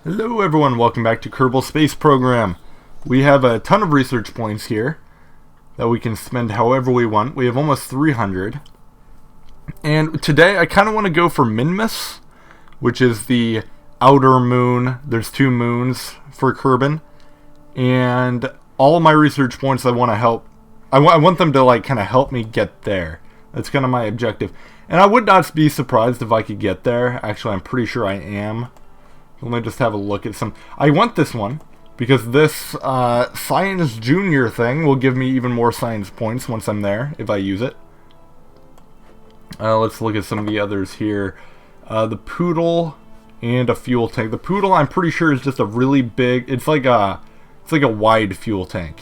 Hello everyone, welcome back to Kerbal Space Program. We have a ton of research points here that we can spend however we want. We have almost 300. And today I kind of want to go for Minmus, which is the outer moon. There's two moons for Kerbin. And all of my research points I want them to like kind of help me get there. That's kind of my objective. And I would not be surprised if I could get there. Actually, I'm pretty sure I am. Let me just have a look at some. I want this one because this Science Junior thing will give me even more science points once I'm there if I use it. Let's look at some of the others here. The Poodle and a fuel tank. The Poodle, I'm pretty sure, is just a really big. It's like a wide fuel tank.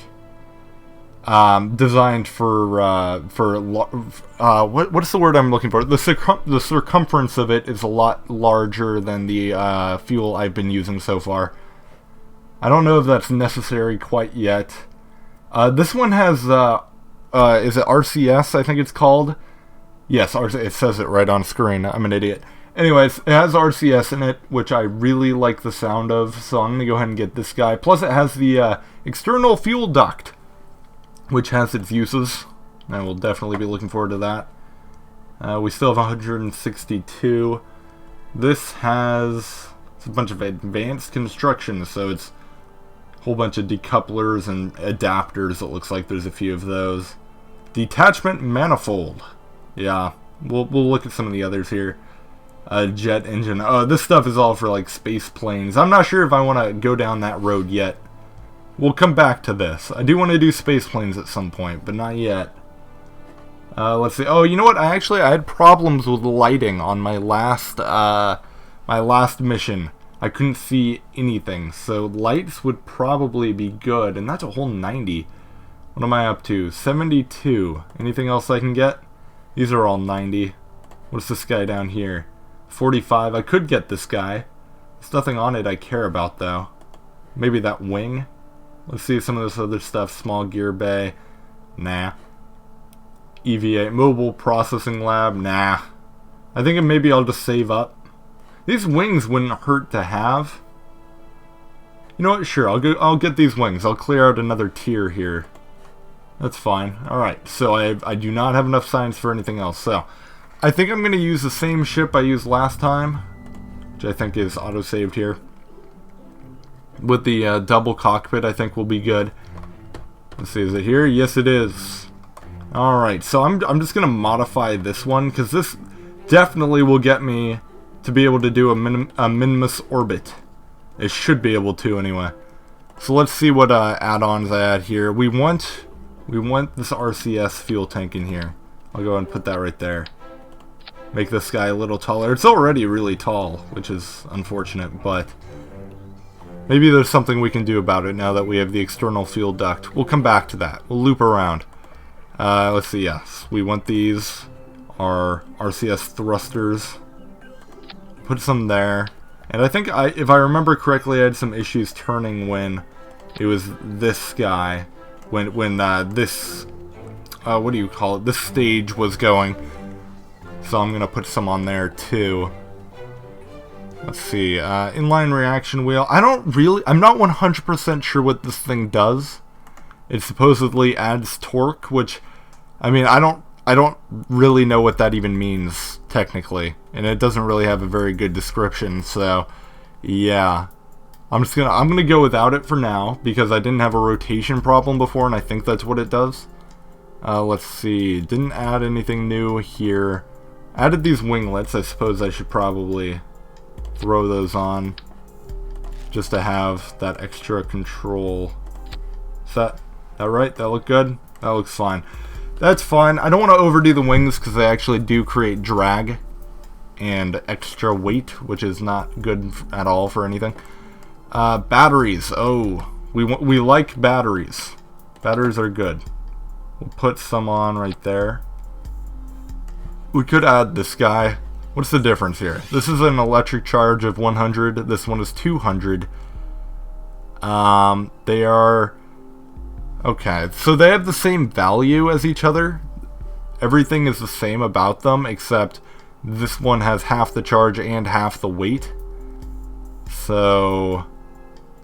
Designed for what's the word I'm looking for? The circumference of it is a lot larger than the fuel I've been using so far. I don't know if that's necessary quite yet. This one has is it RCS? I think it's called. Yes, it says it right on screen. I'm an idiot. Anyways, it has RCS in it, which I really like the sound of, so I'm gonna go ahead and get this guy. Plus, it has the external fuel duct, which has its uses, and we'll definitely be looking forward to that. We still have 162. This has a bunch of advanced construction, so it's a whole bunch of decouplers and adapters. It looks like there's a few of those. Detachment manifold. Yeah, we'll look at some of the others here. Jet engine. This stuff is all for like space planes. I'm not sure if I want to go down that road yet. We'll come back to this. I do want to do space planes at some point, but not yet. Let's see. Oh, you know what? I had problems with lighting on my last mission. I couldn't see anything, so lights would probably be good, and that's a whole 90. What am I up to? 72. Anything else I can get? These are all 90. What's this guy down here? 45. I could get this guy. There's nothing on it I care about, though. Maybe that wing? Let's see some of this other stuff. Small gear bay. Nah. EVA. Mobile processing lab. Nah. I think maybe I'll just save up. These wings wouldn't hurt to have. You know what? Sure. I'll get these wings. I'll clear out another tier here. That's fine. Alright. So I do not have enough science for anything else. So I think I'm going to use the same ship I used last time, which I think is auto-saved here. With the double cockpit, I think will be good. Let's see, is it here? Yes, it is. Alright, so I'm just going to modify this one, because this definitely will get me to be able to do a Minmus orbit. It should be able to, anyway. So let's see what add-ons I add here. We want this RCS fuel tank in here. I'll go ahead and put that right there. Make this guy a little taller. It's already really tall, which is unfortunate, but maybe there's something we can do about it now that we have the external fuel duct. We'll come back to that. We'll loop around. Let's see, yes. We want these. Our RCS thrusters. Put some there. And I think, if I remember correctly, I had some issues turning when it was this guy. When this, what do you call it? This stage was going. So I'm going to put some on there, too. Let's see, inline reaction wheel. I'm not 100% sure what this thing does. It supposedly adds torque, which, I mean, I don't really know what that even means, technically. And it doesn't really have a very good description, so, yeah. I'm gonna go without it for now, because I didn't have a rotation problem before, and I think that's what it does. Let's see, didn't add anything new here. Added these winglets. I suppose I should probably throw those on just to have that extra control. Is that right? That look good? That looks fine. That's fine. I don't want to overdo the wings because they actually do create drag and extra weight, which is not good at all for anything. Batteries. Oh, we like batteries. Batteries are good. We'll put some on right there. We could add this guy. What's the difference here? This is an electric charge of 100. This one is 200. They are... Okay, so they have the same value as each other. Everything is the same about them, except this one has half the charge and half the weight. So,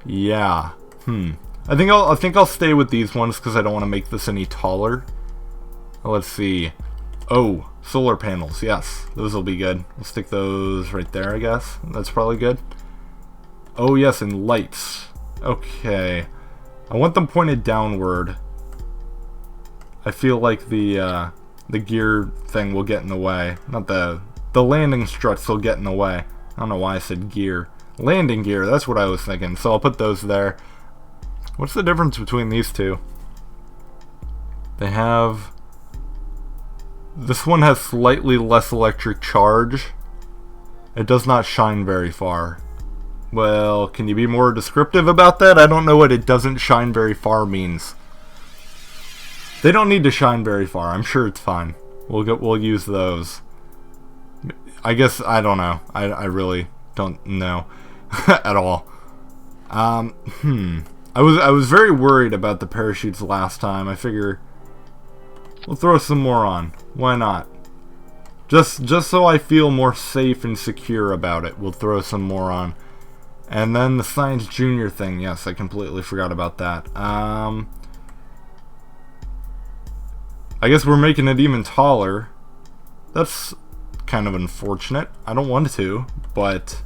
yeah. I think I'll stay with these ones because I don't want to make this any taller. Let's see. Oh, solar panels. Yes, those will be good. We'll stick those right there, I guess. That's probably good. Oh, yes, and lights. Okay. I want them pointed downward. I feel like the gear thing will get in the way. Not the landing struts will get in the way. I don't know why I said gear. Landing gear, that's what I was thinking. So I'll put those there. What's the difference between these two? They have... This one has slightly less electric charge. It does not shine very far. Well, can you be more descriptive about that? I don't know what it doesn't shine very far means. They don't need to shine very far. I'm sure it's fine. We'll use those. I guess I don't know. I really don't know at all. I was very worried about the parachutes last time. I figure we'll throw some more on. Why not? Just so I feel more safe and secure about it, we'll throw some more on. And then the Science Junior thing. Yes, I completely forgot about that. I guess we're making it even taller. That's kind of unfortunate. I don't want to, but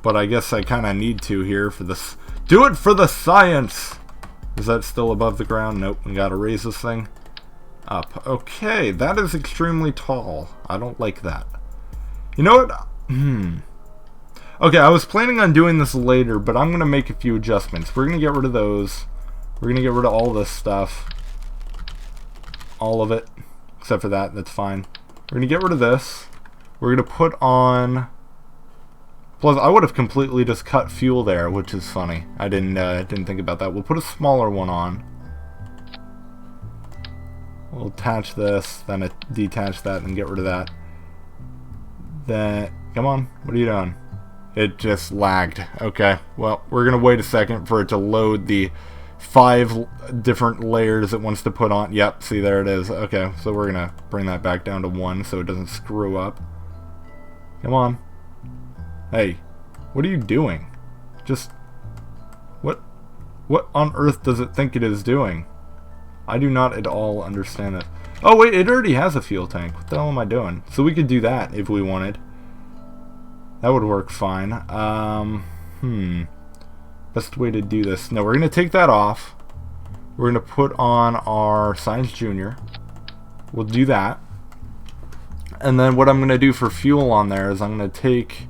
I guess I kind of need to here for this. Do it for the science! Is that still above the ground? Nope, we gotta raise this thing up. Okay, that is extremely tall. I don't like that. You know what? Okay, I was planning on doing this later, but I'm gonna make a few adjustments. We're gonna get rid of those. We're gonna get rid of all this stuff. All of it. Except for that, that's fine. We're gonna get rid of this. We're gonna put on... Plus, I would have completely just cut fuel there, which is funny. I didn't think about that. We'll put a smaller one on. We'll attach this, then detach that, and get rid of that. Then, come on, what are you doing? It just lagged. Okay, well, we're gonna wait a second for it to load the 5 different layers it wants to put on. Yep, see, there it is. Okay, so we're gonna bring that back down to 1 so it doesn't screw up. Come on. Hey, what are you doing? Just... What on earth does it think it is doing? I do not at all understand this. Oh wait, it already has a fuel tank. What the hell am I doing? So we could do that if we wanted. That would work fine. Best way to do this. No, we're going to take that off. We're going to put on our Science Junior. We'll do that. And then what I'm going to do for fuel on there is I'm going to take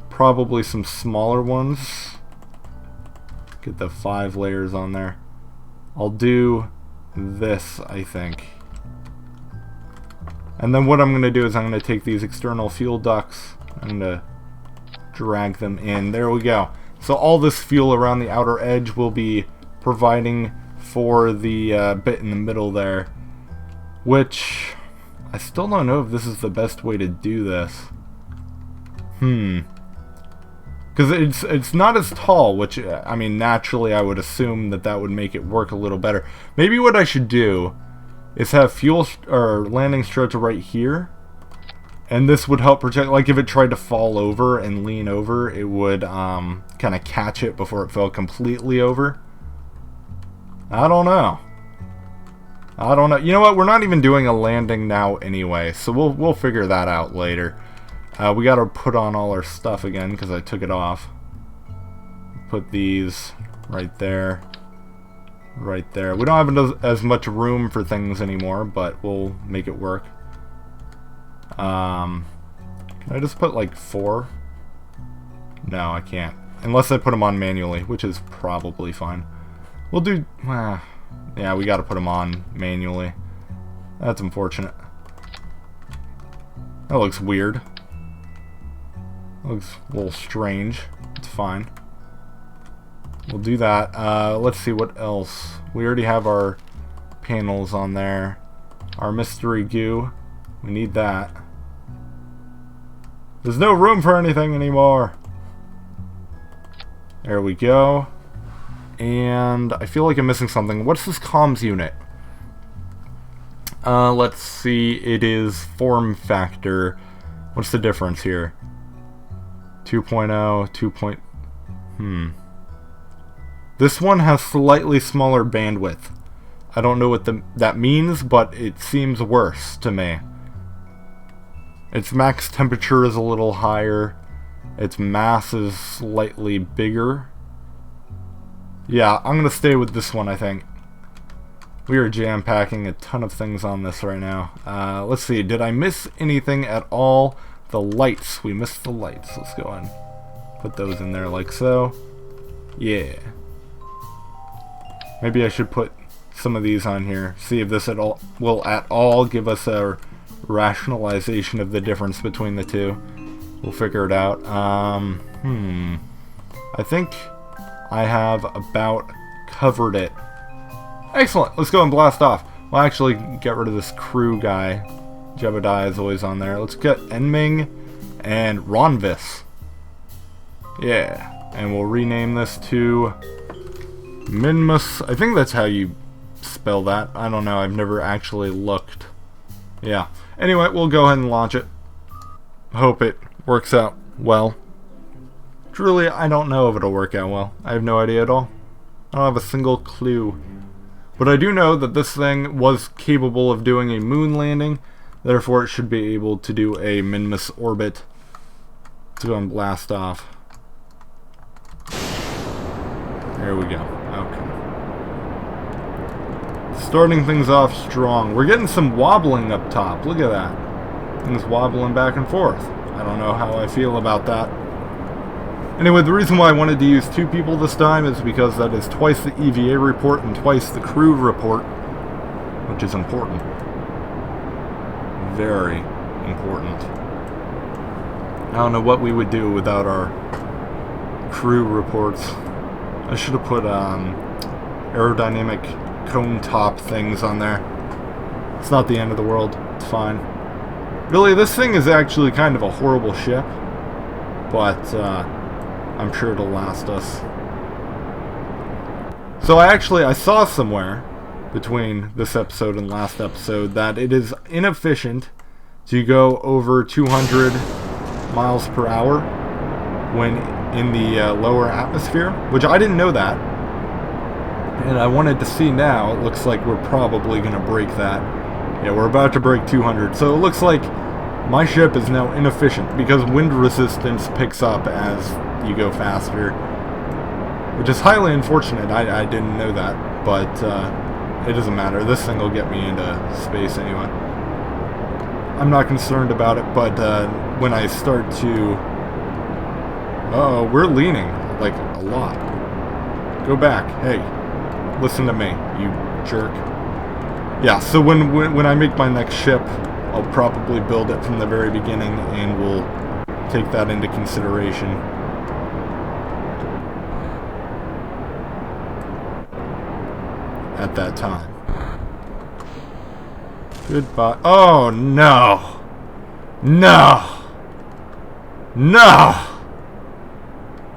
probably some smaller ones. Get the 5 layers on there. I'll do this, I think. And then what I'm going to do is I'm going to take these external fuel ducts. I'm going to drag them in. There we go. So all this fuel around the outer edge will be providing for the bit in the middle there. Which, I still don't know if this is the best way to do this. Because it's not as tall, which, I mean, naturally I would assume that would make it work a little better. Maybe what I should do is have fuel or landing struts right here. And this would help protect, like if it tried to fall over and lean over, it would kind of catch it before it fell completely over. I don't know. You know what? We're not even doing a landing now anyway, so we'll figure that out later. We got to put on all our stuff again because I took it off. Put these right there. Right there. We don't have as much room for things anymore, but we'll make it work. Can I just put like 4? No, I can't. Unless I put them on manually, which is probably fine. We'll do... yeah, we gotta put them on manually. That's unfortunate. That looks weird. Looks a little strange. It's fine. We'll do that. Let's see what else. We already have our panels on there. Our mystery goo. We need that. There's no room for anything anymore. There we go. And I feel like I'm missing something. What's this comms unit? Let's see. It is form factor. What's the difference here? 2.0, 2. This one has slightly smaller bandwidth. I don't know what that means, but it seems worse to me. Its max temperature is a little higher. Its mass is slightly bigger. Yeah, I'm gonna stay with this one, I think. We are jam-packing a ton of things on this right now. Let's see, did I miss anything at all? The lights, we missed the lights. Let's go and put those in there like so. Yeah. Maybe I should put some of these on here. See if this will at all give us a rationalization of the difference between the two. We'll figure it out. I think I have about covered it. Excellent. Let's go and blast off. We'll actually get rid of this crew guy. Jebediah is always on there. Let's get Enming and Ronvis. Yeah. And we'll rename this to Minmus. I think that's how you spell that. I don't know. I've never actually looked. Yeah. Anyway, we'll go ahead and launch it. Hope it works out well. Truly, I don't know if it'll work out well. I have no idea at all. I don't have a single clue. But I do know that this thing was capable of doing a moon landing. Therefore, it should be able to do a Minmus orbit. Let's go and blast off. There we go. Okay. Starting things off strong. We're getting some wobbling up top. Look at that. Things wobbling back and forth. I don't know how I feel about that. Anyway, the reason why I wanted to use 2 people this time is because that is twice the EVA report and twice the crew report, which is important. Very important. I don't know what we would do without our crew reports. I should have put aerodynamic cone top things on there. It's not the end of the world. It's fine. Really, this thing is actually kind of a horrible ship, but I'm sure it'll last us. So I saw somewhere between this episode and last episode that it is inefficient to go over 200 miles per hour when in the lower atmosphere, which I didn't know that. And I wanted to see now. It looks like we're probably going to break that. Yeah, we're about to break 200. So it looks like my ship is now inefficient because wind resistance picks up as you go faster, which is highly unfortunate. I didn't know that, but it doesn't matter. This thing will get me into space anyway. I'm not concerned about it, but when I start to... Uh-oh, we're leaning, like, a lot. Go back. Hey, listen to me, you jerk. Yeah, so when I make my next ship, I'll probably build it from the very beginning, and we'll take that into consideration. At that time. Goodbye. Oh, no! No! No!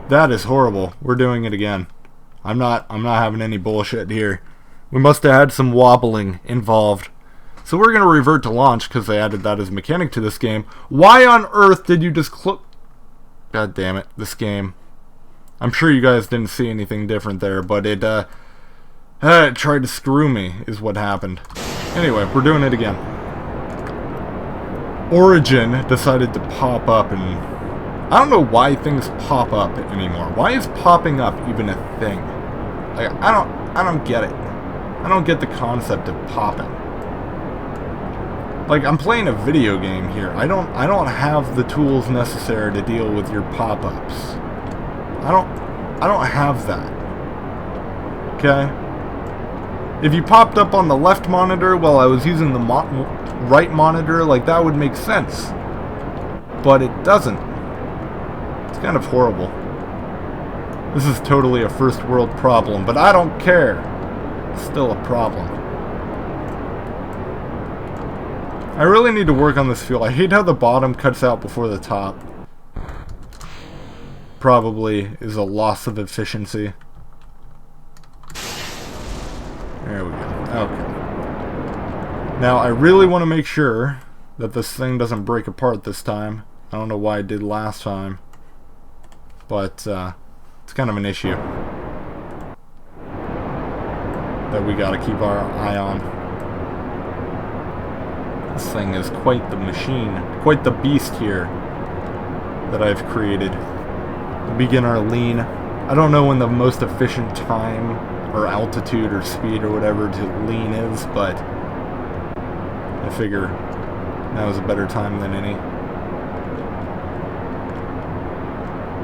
That is horrible. We're doing it again. I'm not having any bullshit here. We must have had some wobbling involved. So we're going to revert to launch because they added that as a mechanic to this game. Why on earth did you just God damn it, this game. I'm sure you guys didn't see anything different there, but it tried to screw me is what happened. Anyway, we're doing it again. Origin decided to pop up, and I don't know why things pop up anymore. Why is popping up even a thing? Like, I don't get it. I don't get the concept of popping. Like, I'm playing a video game here. I don't have the tools necessary to deal with your pop-ups. I don't have that. Okay? If you popped up on the left monitor while I was using the right monitor, like, that would make sense. But it doesn't. It's kind of horrible. This is totally a first world problem, but I don't care. It's still a problem. I really need to work on this fuel. I hate how the bottom cuts out before the top. Probably is a loss of efficiency. There we go. Okay. Now, I really want to make sure that this thing doesn't break apart this time. I don't know why it did last time. but it's kind of an issue that we gotta keep our eye on. This thing is quite the machine, quite the beast here that I've created. The beginner lean. I don't know when the most efficient time or altitude or speed or whatever to lean is, but I figure now is a better time than any.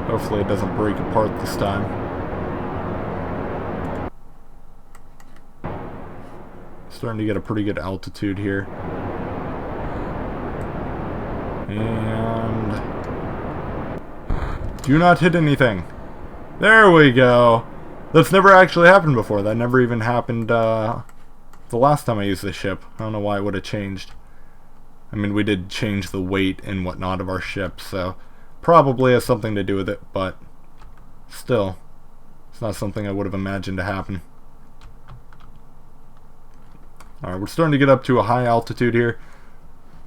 Hopefully it doesn't break apart this time. Starting to get a pretty good altitude here. And do not hit anything. There we go. That's never actually happened before. That never even happened the last time I used this ship. I don't know why it would have changed. I mean, we did change the weight and whatnot of our ship, so probably has something to do with it, but still, it's not something I would have imagined to happen. Alright, we're starting to get up to a high altitude here.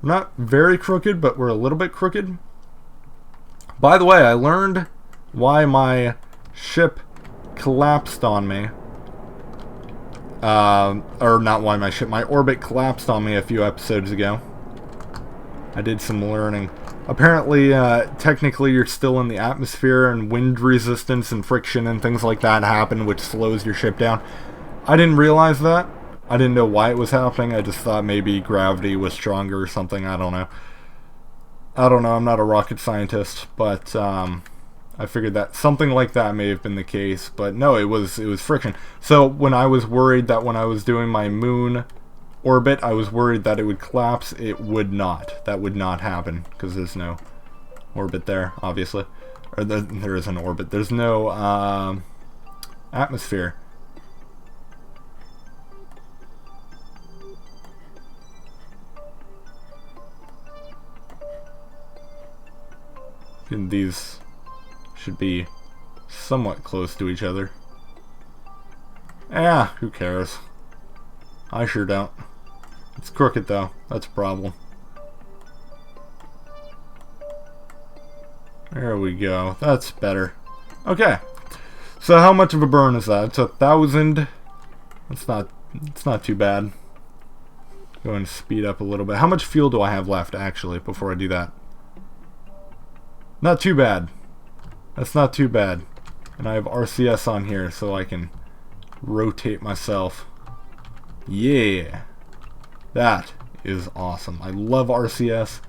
We're not very crooked, but we're a little bit crooked. By the way, I learned why my ship collapsed on me. Or not why my ship, my orbit collapsed on me a few episodes ago. I did some learning. Apparently, technically you're still in the atmosphere, and wind resistance and friction and things like that happen, which slows your ship down. I didn't realize that. I didn't know why it was happening. I just thought maybe gravity was stronger or something. I don't know. I'm not a rocket scientist, but I figured that something like that may have been the case. But no, it was friction. So when I was worried that when I was doing my moon orbit, I was worried that it would collapse. It would not. That would not happen because there's no orbit there, obviously. Or there is an orbit. There's no atmosphere. And these should be somewhat close to each other. Who cares? I sure don't. It's crooked though. That's a problem. There we go. That's better. Okay. So how much of a burn is that? It's 1,000. It's not too bad. Go and speed up a little bit. How much fuel do I have left actually before I do that? Not too bad. That's not too bad. And I have RCS on here so I can rotate myself. Yeah. That is awesome. I love RCS.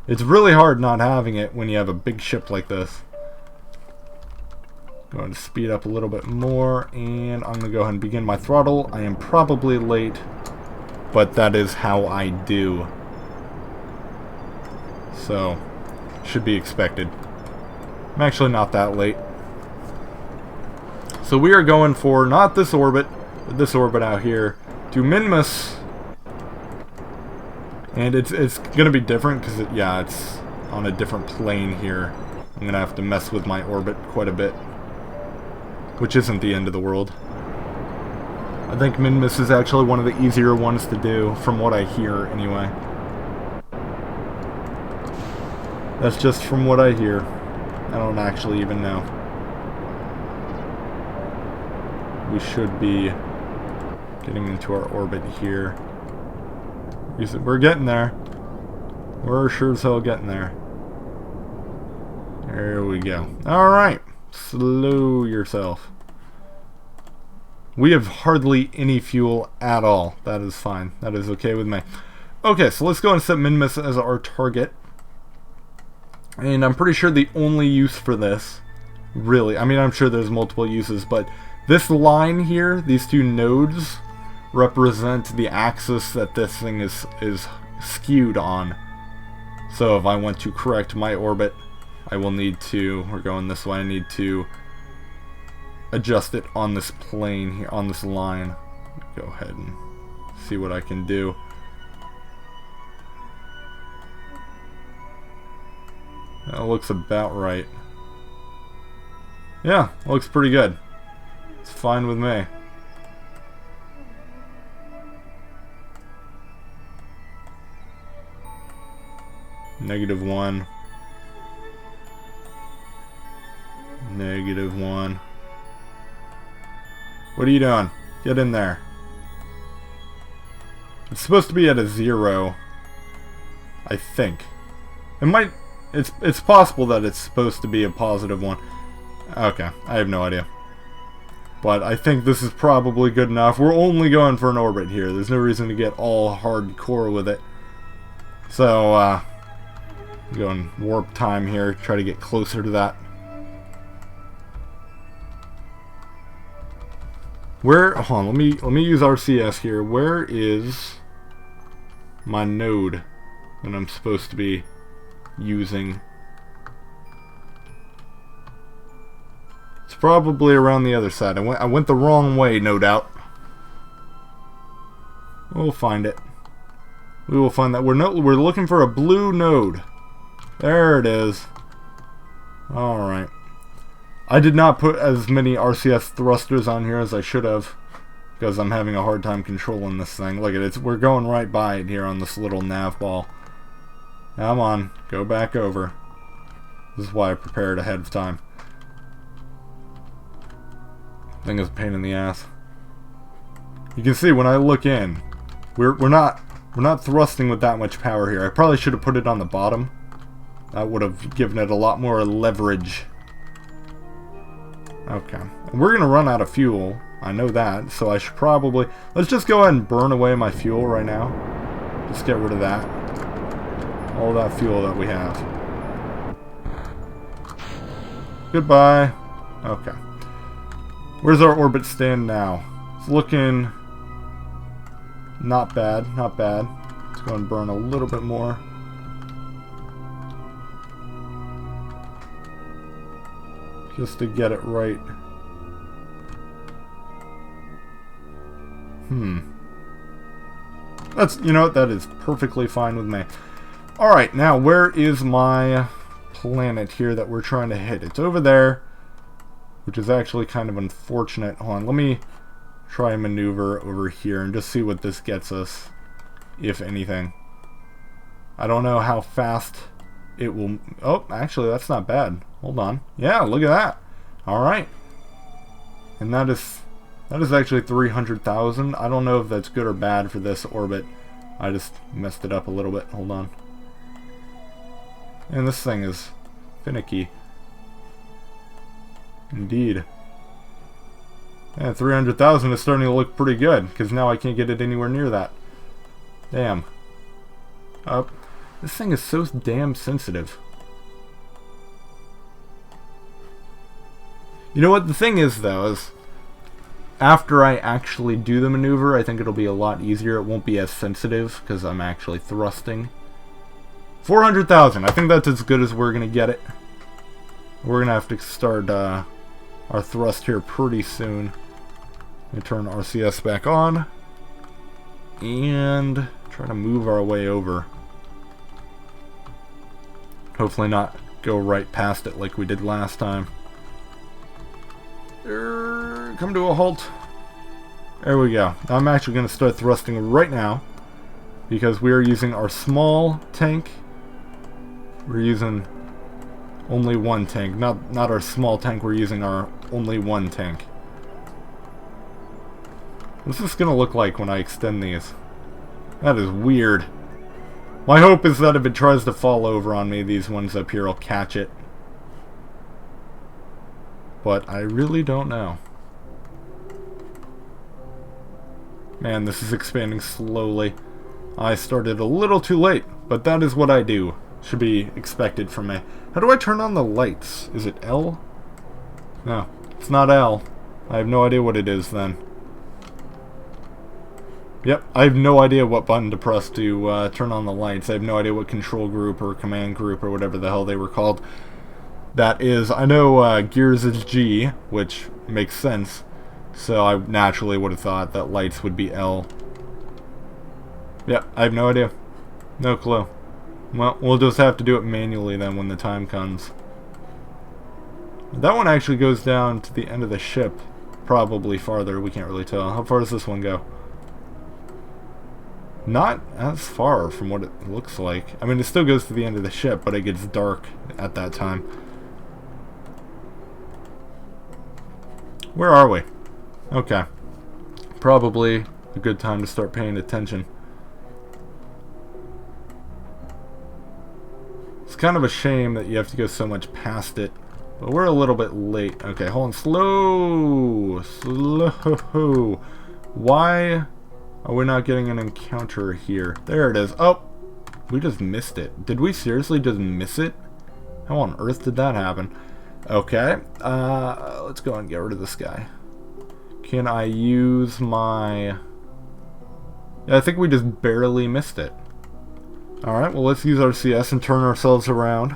It's really hard not having it when you have a big ship like this. Going to speed up a little bit more, and I'm going to go ahead and begin my throttle. I am probably late, but that is how I do. So, should be expected. I'm actually not that late. So we are going for not this orbit, but this orbit out here to Minmus. And it's going to be different because it's on a different plane here. I'm going to have to mess with my orbit quite a bit, which isn't the end of the world. I think Minmus is actually one of the easier ones to do, from what I hear anyway. That's just from what I hear. I don't actually even know. We should be getting into our orbit here. We're getting there. We're sure as hell getting there. There we go. Alright. Slow yourself. We have hardly any fuel at all. That is fine. That is okay with me. Okay, so let's go and set Minmus as our target. And I'm pretty sure the only use for this, really, I mean, I'm sure there's multiple uses, but this line here, these two nodes, represent the axis that this thing is skewed on. So if I want to correct my orbit, I will need to, we're going this way, I need to adjust it on this plane here, on this line. Go ahead and see what I can do. That looks about right. Yeah, looks pretty good. It's fine with me. -1. -1. What are you doing? Get in there. It's supposed to be at a 0. I think. It might... It's possible that it's supposed to be a +1. Okay, I have no idea. But I think this is probably good enough. We're only going for an orbit here. There's no reason to get all hardcore with it. So, go in warp time here. Try to get closer to that. Where... Hold on, let me use RCS here. Where is my node that I'm supposed to be using? It's probably around the other side. I went the wrong way, no doubt. We'll find it. We will find that. We're looking for a blue node. There it is. Alright. I did not put as many RCS thrusters on here as I should have, because I'm having a hard time controlling this thing. Look at it. We're going right by it here on this little nav ball. Come on. Go back over. This is why I prepared ahead of time. Thing is a pain in the ass. You can see when I look in, we're not thrusting with that much power here. I probably should have put it on the bottom. That would have given it a lot more leverage. Okay. We're gonna run out of fuel. I know that, so I should probably... Let's just go ahead and burn away my fuel right now. Just get rid of that. All that fuel that we have. Goodbye. Okay. Where's our orbit stand now? It's looking... not bad, not bad. Let's go and burn a little bit more. Just to get it right. That's, you know what, that is perfectly fine with me. Alright, now where is my planet here that we're trying to hit? It's over there, which is actually kind of unfortunate. Hold on, let me try and maneuver over here and just see what this gets us, if anything. I don't know how fast it will... Oh, actually, that's not bad. Hold on. Yeah, look at that. Alright. And that is actually 300,000. I don't know if that's good or bad for this orbit. I just messed it up a little bit. Hold on. And this thing is finicky. Indeed. Yeah, 300,000 is starting to look pretty good, because now I can't get it anywhere near that. Damn. This thing is so damn sensitive. You know what the thing is, though, is after I actually do the maneuver, I think it'll be a lot easier. It won't be as sensitive, because I'm actually thrusting. 400,000. I think that's as good as we're going to get it. We're going to have to start our thrust here pretty soon. Let me turn RCS back on. And try to move our way over. Hopefully not go right past it like we did last time. Come to a halt. There we go. I'm actually going to start thrusting right now, because we are using our small tank. We're using only one tank. Not our small tank, we're using our only one tank. What's this going to look like when I extend these? That is weird. My hope is that if it tries to fall over on me, these ones up here will catch it. But I really don't know. Man, this is expanding slowly. I started a little too late, but that is what I do. Should be expected from me. How do I turn on the lights? Is it L? No, it's not L. I have no idea what it is then. Yep, I have no idea what button to press to turn on the lights. I have no idea what control group or command group or whatever the hell they were called. That is, I know gears is G, which makes sense. So I naturally would have thought that lights would be L. Yep, I have no idea. No clue. Well, we'll just have to do it manually then when the time comes. That one actually goes down to the end of the ship. Probably farther, we can't really tell. How far does this one go? Not as far from what it looks like. I mean, it still goes to the end of the ship, but it gets dark at that time. Where are we? Okay. Probably a good time to start paying attention. It's kind of a shame that you have to go so much past it. But we're a little bit late. Okay, hold on. Slow. Slow. Why are we not getting an encounter here? There it is. Oh! We just missed it. Did we seriously just miss it? How on earth did that happen? Okay. Let's go and get rid of this guy. Can I use my... Yeah, I think we just barely missed it. Alright, well let's use our CS and turn ourselves around.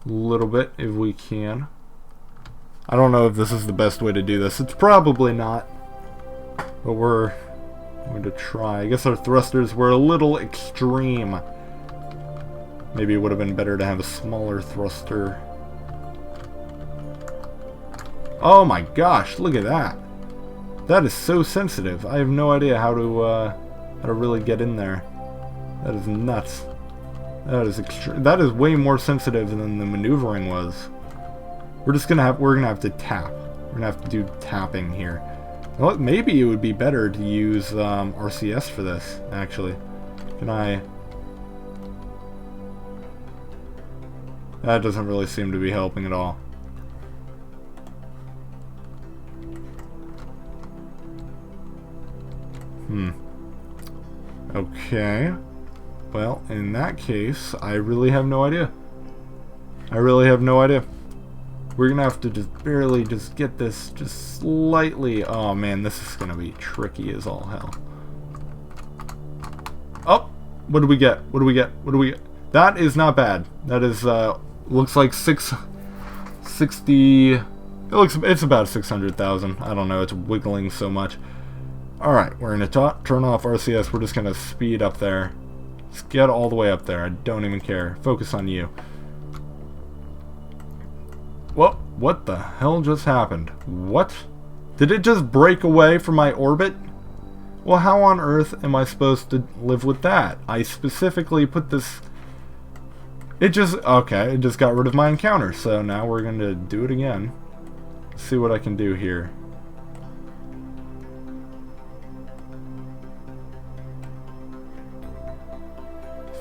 A little bit, if we can. I don't know if this is the best way to do this. It's probably not. But we're going to try. I guess our thrusters were a little extreme. Maybe it would have been better to have a smaller thruster. Oh my gosh, look at that. That is so sensitive. I have no idea how to really get in there. That is nuts. That is way more sensitive than the maneuvering was. We're gonna have to tap. We're gonna have to do tapping here. Well, maybe it would be better to use RCS for this, actually. Can I... That doesn't really seem to be helping at all. Okay. Well, in that case, I really have no idea. I really have no idea. We're gonna have to just barely just get this just slightly... Oh man, this is gonna be tricky as all hell. Oh! What do we get? What do we get? What do we get? That is not bad. That is, looks like 60... It's about 600,000. I don't know, it's wiggling so much. Alright, we're gonna turn off RCS. We're just gonna speed up there. Just get all the way up there. I don't even care. Focus on you. Whoa, what the hell just happened? What? Did it just break away from my orbit? Well, how on earth am I supposed to live with that? I specifically put this... Okay, it just got rid of my encounter. So now we're going to do it again. Let's see what I can do here.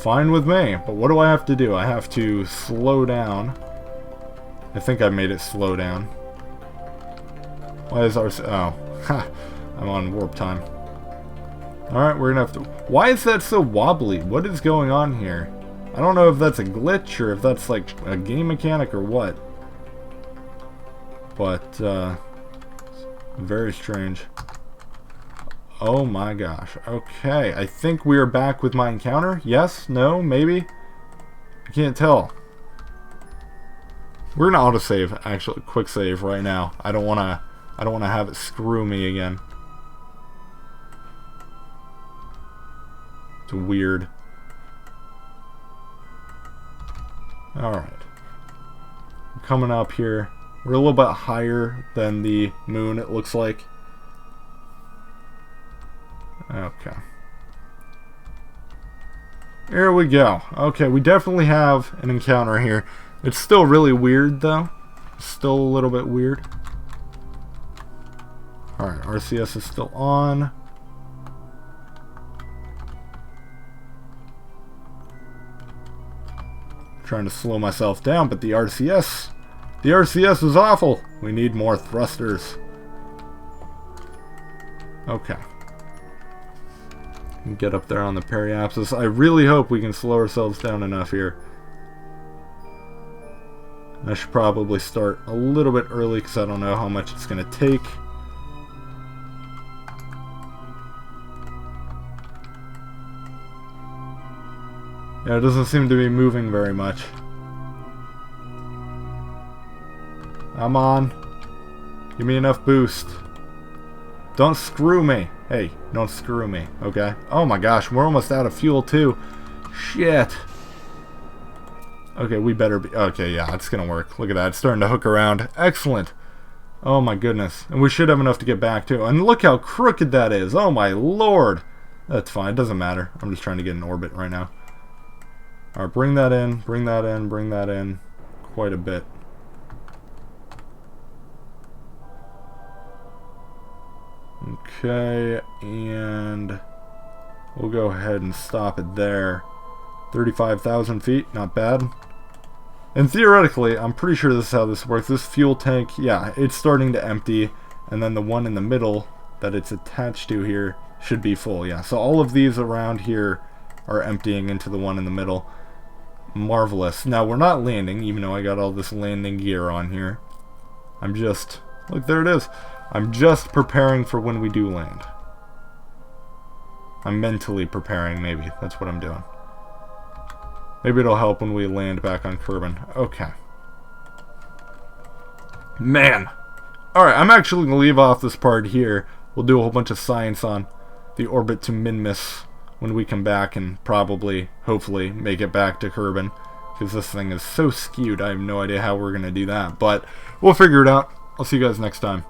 Fine with me, but what do I have to do? I have to slow down. I think I made it slow down. Why is our... Oh, ha! I'm on warp time. Alright, we're gonna have to... Why is that so wobbly? What is going on here? I don't know if that's a glitch or if that's like a game mechanic or what. But, very strange. Oh my gosh. Okay, I think we are back with my encounter. Yes? No? Maybe? I can't tell. We're gonna autosave, actually, quick save right now. I don't wanna have it screw me again. It's weird. Alright. We're coming up here. We're a little bit higher than the moon, it looks like. Okay. Here we go. Okay, we definitely have an encounter here. It's still really weird, though. Still a little bit weird. Alright, RCS is still on. Trying to slow myself down, but the RCS is awful. We need more thrusters. Okay. Get up there on the periapsis. I really hope we can slow ourselves down enough here. I should probably start a little bit early because I don't know how much it's going to take. Yeah, it doesn't seem to be moving very much. I'm on. Give me enough boost. Don't screw me. Hey, don't screw me, okay? Oh my gosh, we're almost out of fuel too. Shit. Okay, we better be... Okay, yeah, it's gonna work. Look at that, it's starting to hook around. Excellent. Oh my goodness. And we should have enough to get back too. And look how crooked that is. Oh my lord. That's fine, it doesn't matter. I'm just trying to get in orbit right now. Alright, bring that in, bring that in, bring that in. Quite a bit. Okay, and we'll go ahead and stop it there. 35,000 feet, not bad. And theoretically, I'm pretty sure this is how this works. This fuel tank, yeah, it's starting to empty, and then the one in the middle that it's attached to here should be full. Yeah, so all of these around here are emptying into the one in the middle. Marvelous. Now, we're not landing, even though I got all this landing gear on here. I'm just, look, there it is. I'm just preparing for when we do land. I'm mentally preparing, maybe. That's what I'm doing. Maybe it'll help when we land back on Kerbal. Okay. Man. Alright, I'm actually going to leave off this part here. We'll do a whole bunch of science on the orbit to Minmus when we come back and probably, hopefully, make it back to Kerbal. Because this thing is so skewed, I have no idea how we're going to do that. But we'll figure it out. I'll see you guys next time.